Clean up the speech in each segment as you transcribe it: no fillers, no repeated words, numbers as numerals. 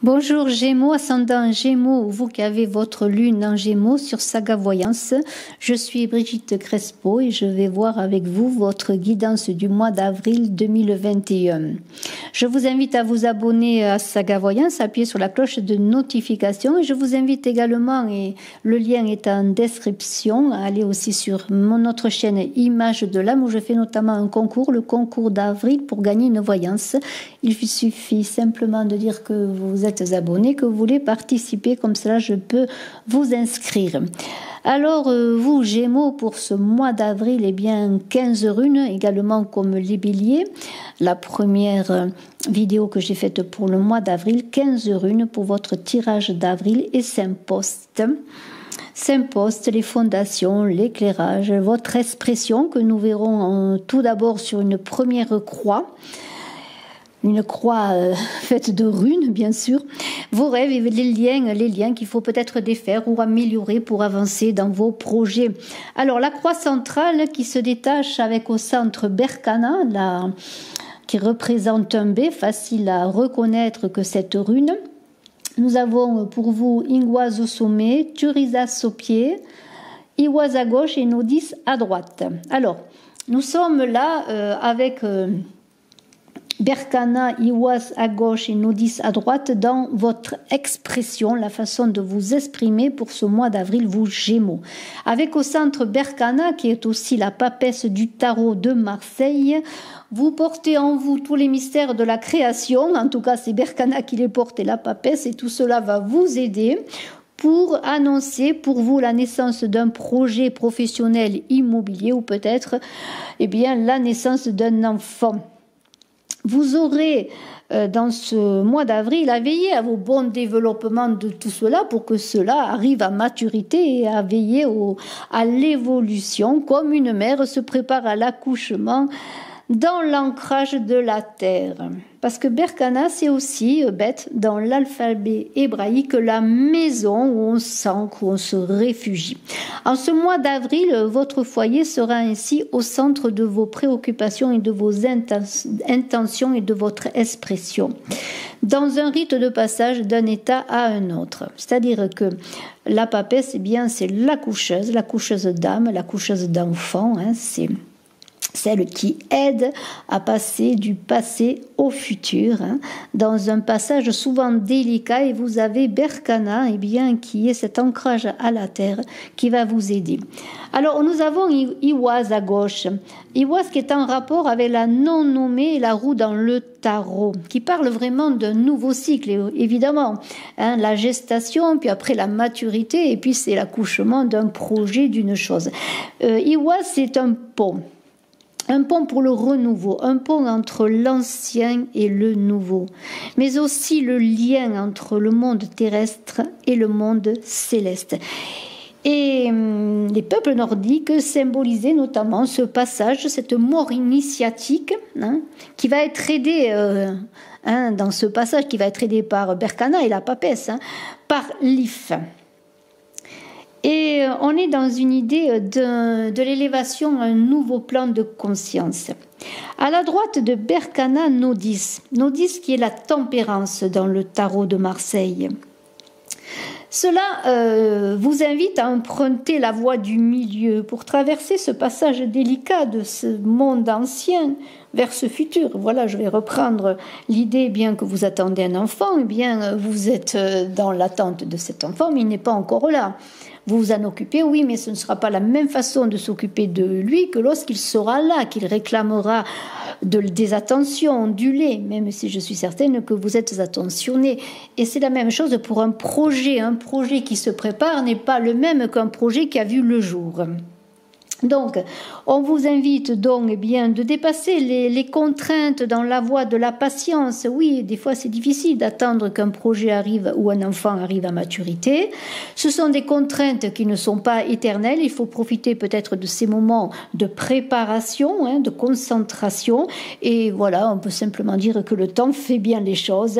Bonjour Gémeaux, ascendant Gémeaux, vous qui avez votre lune en Gémeaux sur Saga Voyance. Je suis Brigitte Crespo et je vais voir avec vous votre guidance du mois d'avril 2021. Je vous invite à vous abonner à Saga Voyance, appuyez sur la cloche de notification et je vous invite également, et le lien est en description, à aller aussi sur notre chaîne Image de l'âme où je fais notamment un concours, le concours d'avril pour gagner une voyance. Il suffit simplement de dire que vous êtes abonné, que vous voulez participer, comme cela je peux vous inscrire. Alors vous Gémeaux, pour ce mois d'avril, eh bien 15 runes, également comme les béliers. La première vidéo que j'ai faite pour le mois d'avril, 15 runes pour votre tirage d'avril et s'imposte. S'imposte les fondations, l'éclairage, votre expression que nous verrons tout d'abord sur une première croix. Une croix faite de runes, bien sûr, vos rêves et les liens qu'il faut peut-être défaire ou améliorer pour avancer dans vos projets. Alors, la croix centrale qui se détache avec au centre Berkana, qui représente un B, facile à reconnaître que cette rune. Nous avons pour vous Ingwaz au sommet, Turizas au pied, Iwaz à gauche et Nodis à droite. Alors, nous sommes là avec... Berkana, Iwaz à gauche et Nodis à droite dans votre expression, la façon de vous exprimer pour ce mois d'avril, vous Gémeaux. Avec au centre Berkana, qui est aussi la papesse du tarot de Marseille, vous portez en vous tous les mystères de la création, en tout cas c'est Berkana qui les porte et la papesse, et tout cela va vous aider pour annoncer pour vous la naissance d'un projet professionnel immobilier ou peut-être la naissance d'un enfant. Vous aurez dans ce mois d'avril à veiller à vos bons développements de tout cela pour que cela arrive à maturité et à veiller à l'évolution comme une mère se prépare à l'accouchement dans l'ancrage de la terre. Parce que Berkana, c'est aussi, bête, dans l'alphabet hébraïque, la maison où on s'ancre, où on se réfugie. En ce mois d'avril, votre foyer sera ainsi au centre de vos préoccupations et de vos intentions et de votre expression, dans un rite de passage d'un état à un autre. C'est-à-dire que la papesse, c'est la coucheuse d'âme, la coucheuse d'enfant, c'est celle qui aide à passer du passé au futur, dans un passage souvent délicat, et vous avez Berkana, qui est cet ancrage à la terre qui va vous aider. Alors nous avons Iwaz à gauche, Iwaz qui est en rapport avec la non-nommée et la roue dans le tarot, qui parle vraiment d'un nouveau cycle, évidemment, la gestation, puis après la maturité, et puis c'est l'accouchement d'un projet, d'une chose. Iwaz, c'est un pont. Un pont pour le renouveau, un pont entre l'ancien et le nouveau, mais aussi le lien entre le monde terrestre et le monde céleste. Et les peuples nordiques symbolisaient notamment ce passage, cette mort initiatique, qui va être aidée, dans ce passage, qui va être aidée par Berkana et la papesse, par Lif. Et on est dans une idée de l'élévation à un nouveau plan de conscience. À la droite de Berkana, Nodis qui est la tempérance dans le tarot de Marseille. Cela vous invite à emprunter la voie du milieu pour traverser ce passage délicat de ce monde ancien vers ce futur. Voilà, je vais reprendre l'idée, bien que vous attendez un enfant, vous êtes dans l'attente de cet enfant, mais il n'est pas encore là. Vous vous en occupez, oui, mais ce ne sera pas la même façon de s'occuper de lui que lorsqu'il sera là, qu'il réclamera des attentions, du lait, même si je suis certaine que vous êtes attentionné. Et c'est la même chose pour un projet. Un projet qui se prépare n'est pas le même qu'un projet qui a vu le jour. Donc, on vous invite donc de dépasser les contraintes dans la voie de la patience. Oui, des fois c'est difficile d'attendre qu'un projet arrive ou un enfant arrive à maturité. Ce sont des contraintes qui ne sont pas éternelles. Il faut profiter peut-être de ces moments de préparation, de concentration. Et voilà, on peut simplement dire que le temps fait bien les choses.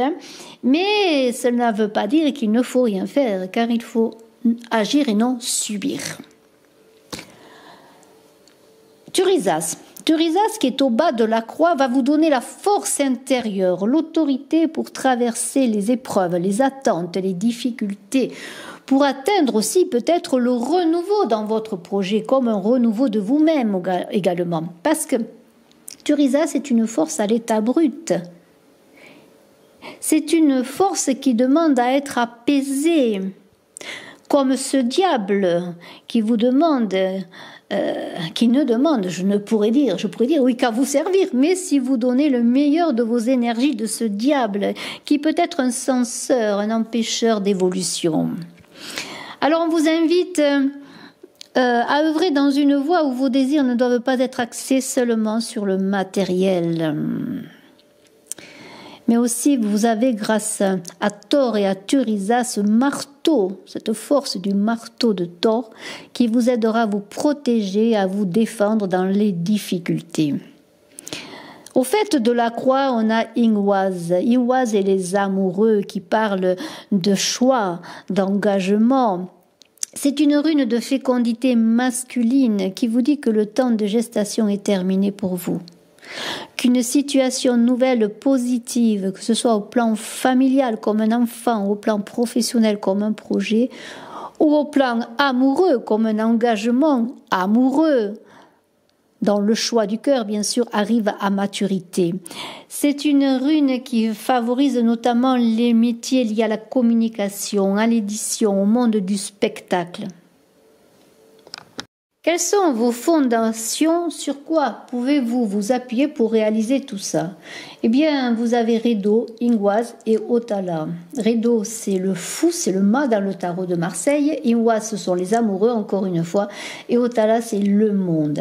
Mais cela ne veut pas dire qu'il ne faut rien faire, car il faut agir et non subir. Turisas, qui est au bas de la croix, va vous donner la force intérieure, l'autorité pour traverser les épreuves, les attentes, les difficultés, pour atteindre aussi peut-être le renouveau dans votre projet, comme un renouveau de vous-même également. Parce que Turisas est une force à l'état brut. C'est une force qui demande à être apaisée, comme ce diable qui vous demande, qui ne demande, je pourrais dire oui, qu'à vous servir, mais si vous donnez le meilleur de vos énergies de ce diable, qui peut être un censeur, un empêcheur d'évolution. Alors on vous invite à œuvrer dans une voie où vos désirs ne doivent pas être axés seulement sur le matériel. Mais aussi vous avez grâce à Thor et à Turisas ce marteau, cette force du marteau de Thor qui vous aidera à vous protéger, à vous défendre dans les difficultés. Au fait de la croix, on a Ingwaz. Ingwaz et les amoureux qui parlent de choix, d'engagement. C'est une rune de fécondité masculine qui vous dit que le temps de gestation est terminé pour vous. Qu'une situation nouvelle positive, que ce soit au plan familial comme un enfant, au plan professionnel comme un projet, ou au plan amoureux comme un engagement amoureux, dans le choix du cœur, bien sûr, arrive à maturité. C'est une rune qui favorise notamment les métiers liés à la communication, à l'édition, au monde du spectacle. Quelles sont vos fondations? Sur quoi pouvez-vous vous appuyer pour réaliser tout ça? Eh bien, vous avez Redo, Ingwaz et Otala. Redo, c'est le fou, c'est le mât dans le tarot de Marseille. Ingwaz, ce sont les amoureux, encore une fois. Et Otala, c'est le monde.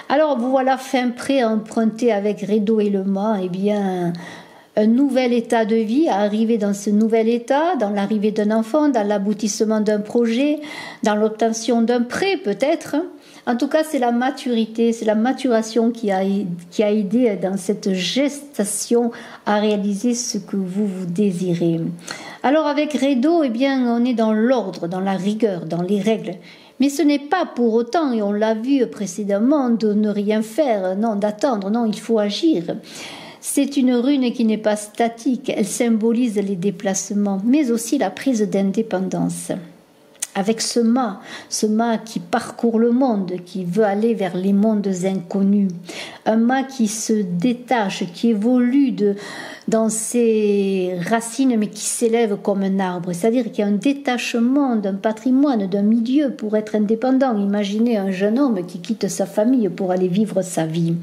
Alors, vous voilà fin prêt à emprunter avec Redo et le mât, eh bien, un nouvel état de vie, à arriver dans ce nouvel état, dans l'arrivée d'un enfant, dans l'aboutissement d'un projet, dans l'obtention d'un prêt peut-être. En tout cas, c'est la maturité, c'est la maturation qui a aidé dans cette gestation à réaliser ce que vous désirez. Alors avec Redo, eh bien, on est dans l'ordre, dans la rigueur, dans les règles. Mais ce n'est pas pour autant, et on l'a vu précédemment, de ne rien faire, non, d'attendre, non, il faut agir. C'est une rune qui n'est pas statique, elle symbolise les déplacements, mais aussi la prise d'indépendance. Avec ce mât qui parcourt le monde, qui veut aller vers les mondes inconnus. Un mât qui se détache, qui évolue dans ses racines, mais qui s'élève comme un arbre. C'est-à-dire qu'il y a un détachement d'un patrimoine, d'un milieu pour être indépendant. Imaginez un jeune homme qui quitte sa famille pour aller vivre sa vie.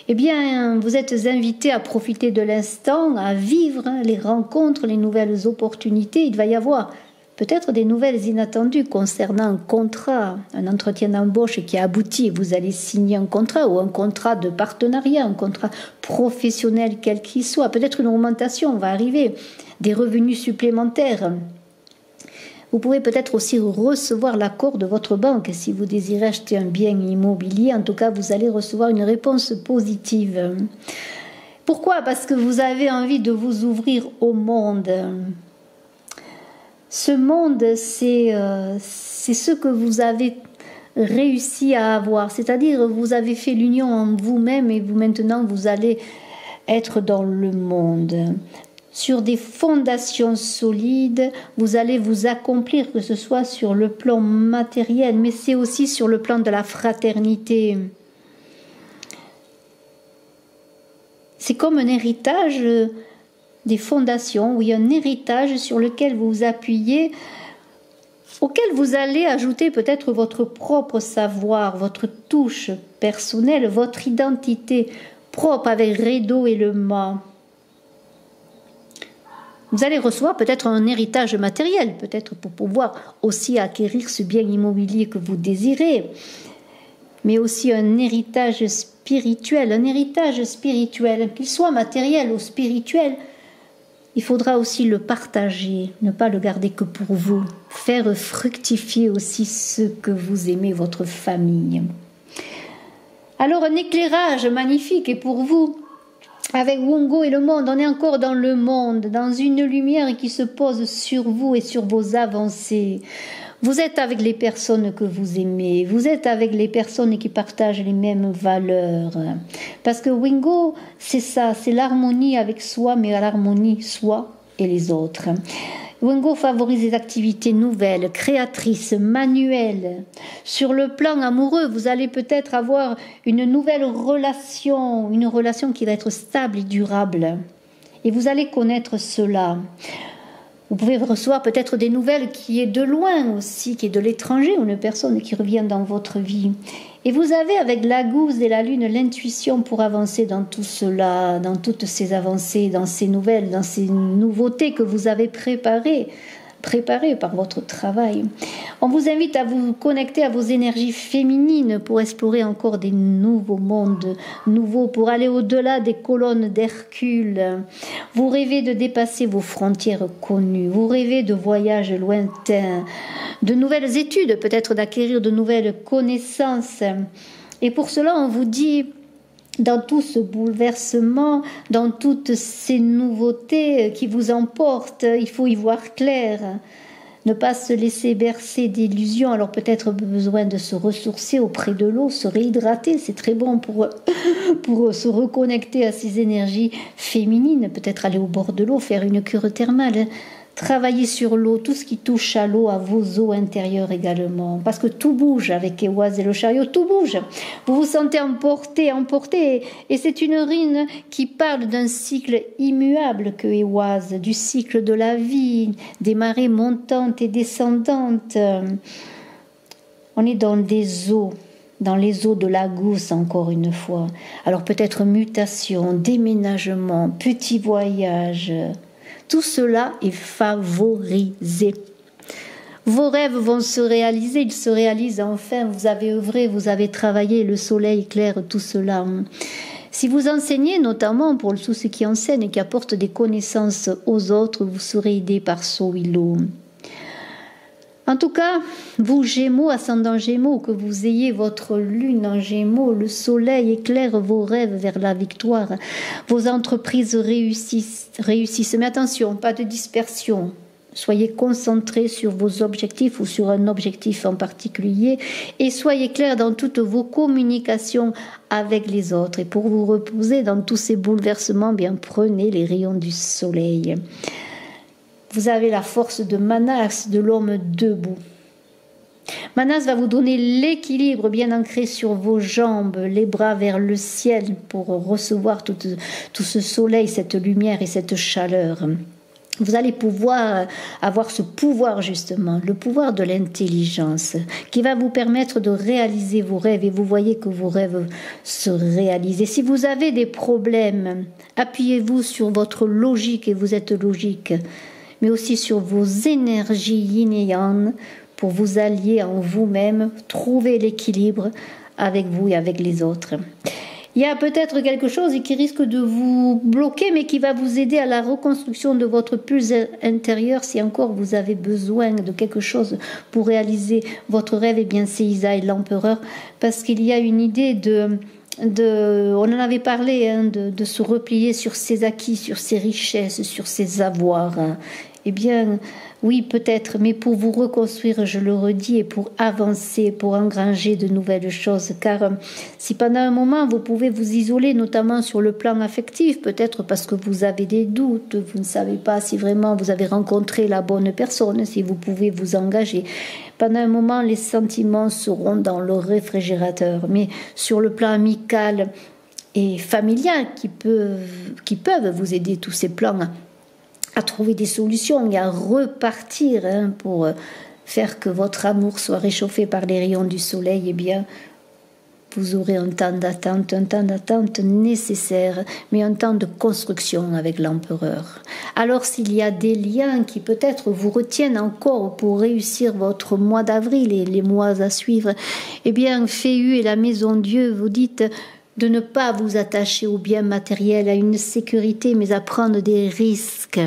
Eh bien, vous êtes invités à profiter de l'instant, à vivre les rencontres, les nouvelles opportunités. Il va y avoir peut-être des nouvelles inattendues concernant un contrat, un entretien d'embauche qui a abouti et vous allez signer un contrat ou un contrat de partenariat, un contrat professionnel quel qu'il soit. Peut-être une augmentation va arriver, des revenus supplémentaires. Vous pouvez peut-être aussi recevoir l'accord de votre banque si vous désirez acheter un bien immobilier. En tout cas, vous allez recevoir une réponse positive. Pourquoi? Parce que vous avez envie de vous ouvrir au monde. Ce monde, c'est ce que vous avez réussi à avoir. C'est-à-dire, vous avez fait l'union en vous-même et maintenant, vous allez être dans le monde. Sur des fondations solides, vous allez vous accomplir, que ce soit sur le plan matériel, mais c'est aussi sur le plan de la fraternité. C'est comme un héritage des fondations, oui, un héritage sur lequel vous vous appuyez, auquel vous allez ajouter peut-être votre propre savoir, votre touche personnelle, votre identité propre avec Redo et le mât. Vous allez recevoir peut-être un héritage matériel, peut-être pour pouvoir aussi acquérir ce bien immobilier que vous désirez, mais aussi un héritage spirituel, qu'il soit matériel ou spirituel. Il faudra aussi le partager, ne pas le garder que pour vous, faire fructifier aussi ce que vous aimez, votre famille. Alors un éclairage magnifique est pour vous, avec Wungo et le monde, on est encore dans le monde, dans une lumière qui se pose sur vous et sur vos avancées. Vous êtes avec les personnes que vous aimez, vous êtes avec les personnes qui partagent les mêmes valeurs. Parce que Wingo, c'est ça, c'est l'harmonie avec soi, mais à l'harmonie soi et les autres. Wingo favorise les activités nouvelles, créatrices, manuelles. Sur le plan amoureux, vous allez peut-être avoir une nouvelle relation, une relation qui va être stable et durable. Et vous allez connaître cela. Vous pouvez recevoir peut-être des nouvelles qui est de loin aussi, qui est de l'étranger, ou une personne qui revient dans votre vie. Et vous avez avec la gousse et la lune l'intuition pour avancer dans tout cela, dans toutes ces avancées, dans ces nouvelles, dans ces nouveautés que vous avez préparées par votre travail. On vous invite à vous connecter à vos énergies féminines pour explorer encore des nouveaux mondes nouveaux, pour aller au-delà des colonnes d'Hercule. Vous rêvez de dépasser vos frontières connues, vous rêvez de voyages lointains, de nouvelles études, peut-être d'acquérir de nouvelles connaissances. Et pour cela, on vous dit, dans tout ce bouleversement, dans toutes ces nouveautés qui vous emportent, il faut y voir clair. Ne pas se laisser bercer d'illusions, alors peut-être besoin de se ressourcer auprès de l'eau, se réhydrater, c'est très bon pour se reconnecter à ces énergies féminines, peut-être aller au bord de l'eau, faire une cure thermale. Travaillez sur l'eau, tout ce qui touche à l'eau, à vos eaux intérieures également. Parce que tout bouge avec Ehwaz et le chariot, tout bouge. Vous vous sentez emporté. Et c'est une rune qui parle d'un cycle immuable que Ehwaz, du cycle de la vie, des marées montantes et descendantes. On est dans des eaux. Dans les eaux de la gousse, encore une fois. Alors peut-être mutation, déménagement, petit voyage. Tout cela est favorisé. Vos rêves vont se réaliser, ils se réalisent enfin. Vous avez œuvré, vous avez travaillé, le soleil éclaire tout cela. Si vous enseignez, notamment pour tous ceux qui enseignent et qui apportent des connaissances aux autres, vous serez aidé par Sowilo. En tout cas, vous Gémeaux, ascendant Gémeaux, que vous ayez votre lune en Gémeaux, le soleil éclaire vos rêves vers la victoire. Vos entreprises réussissent. Mais attention, pas de dispersion. Soyez concentrés sur vos objectifs ou sur un objectif en particulier et soyez clairs dans toutes vos communications avec les autres. Et pour vous reposer dans tous ces bouleversements, bien prenez les rayons du soleil. Vous avez la force de Manas, de l'homme debout. Manas va vous donner l'équilibre bien ancré sur vos jambes, les bras vers le ciel pour recevoir tout ce soleil, cette lumière et cette chaleur. Vous allez pouvoir avoir ce pouvoir justement, le pouvoir de l'intelligence, qui va vous permettre de réaliser vos rêves et vous voyez que vos rêves se réalisent. Et si vous avez des problèmes, appuyez-vous sur votre logique et vous êtes logique, mais aussi sur vos énergies yin et yang pour vous allier en vous-même, trouver l'équilibre avec vous et avec les autres. Il y a peut-être quelque chose qui risque de vous bloquer, mais qui va vous aider à la reconstruction de votre pulse intérieur si encore vous avez besoin de quelque chose pour réaliser votre rêve. Et bien c'est Isaïe l'empereur, parce qu'il y a une idée on en avait parlé, de se replier sur ses acquis, sur ses richesses, sur ses avoirs. Eh bien, oui, peut-être, mais pour vous reconstruire, je le redis, et pour avancer, pour engranger de nouvelles choses. Car si pendant un moment, vous pouvez vous isoler, notamment sur le plan affectif, peut-être parce que vous avez des doutes, vous ne savez pas si vraiment vous avez rencontré la bonne personne, si vous pouvez vous engager. Pendant un moment, les sentiments seront dans le réfrigérateur. Mais sur le plan amical et familial, qui peuvent vous aider, tous ces plans à trouver des solutions et à repartir pour faire que votre amour soit réchauffé par les rayons du soleil, eh bien, vous aurez un temps d'attente nécessaire, mais un temps de construction avec l'empereur. Alors s'il y a des liens qui peut-être vous retiennent encore pour réussir votre mois d'avril et les mois à suivre, eh bien, Féhu et la Maison Dieu vous dites de ne pas vous attacher aux biens matériels, à une sécurité, mais à prendre des risques.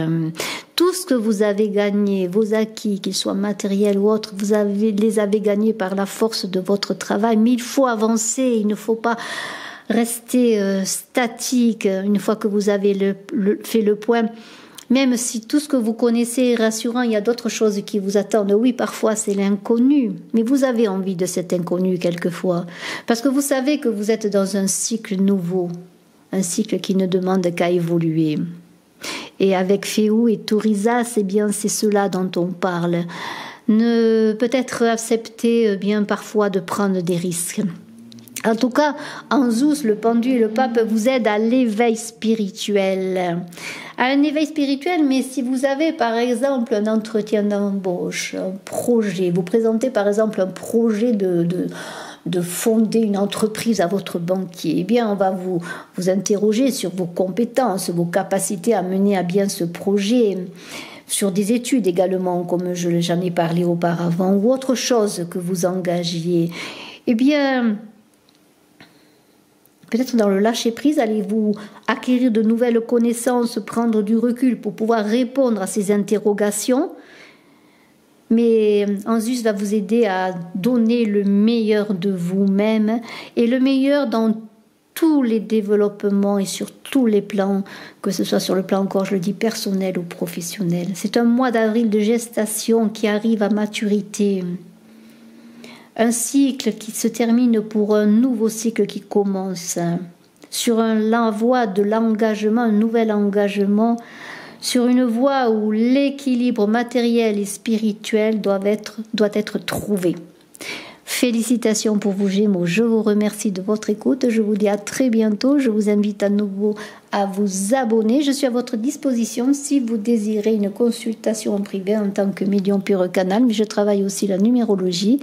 Tout ce que vous avez gagné, vos acquis, qu'ils soient matériels ou autres, les avez gagnés par la force de votre travail. Mais il faut avancer, il ne faut pas rester statique une fois que vous avez fait le point. Même si tout ce que vous connaissez est rassurant, il y a d'autres choses qui vous attendent. Oui, parfois c'est l'inconnu, mais vous avez envie de cet inconnu quelquefois. Parce que vous savez que vous êtes dans un cycle nouveau, un cycle qui ne demande qu'à évoluer. Et avec Féou et Tourisa, c'est cela dont on parle. Ne peut-être accepter bien parfois de prendre des risques. En tout cas, en Zeus, le pendu et le pape vous aident à l'éveil spirituel. À un éveil spirituel, mais si vous avez par exemple un entretien d'embauche, un projet, vous présentez par exemple un projet de fonder une entreprise à votre banquier, eh bien on va vous interroger sur vos compétences, vos capacités à mener à bien ce projet, sur des études également, comme j'en ai parlé auparavant, ou autre chose que vous engagiez. Eh bien, peut-être dans le lâcher-prise, allez-vous acquérir de nouvelles connaissances, prendre du recul pour pouvoir répondre à ces interrogations. Mais Zeus va vous aider à donner le meilleur de vous-même et le meilleur dans tous les développements et sur tous les plans, que ce soit sur le plan encore, je le dis, personnel ou professionnel. C'est un mois d'avril de gestation qui arrive à maturité. Un cycle qui se termine pour un nouveau cycle qui commence. Sur la voie de l'engagement, un nouvel engagement, sur une voie où l'équilibre matériel et spirituel doit être trouvé. Félicitations pour vous Gémeaux, je vous remercie de votre écoute, je vous dis à très bientôt, je vous invite à nouveau à vous abonner, je suis à votre disposition si vous désirez une consultation en privé en tant que médium pur canal, mais je travaille aussi la numérologie,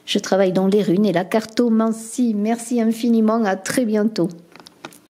je travaille dans les runes et la cartomancie. Merci infiniment, à très bientôt.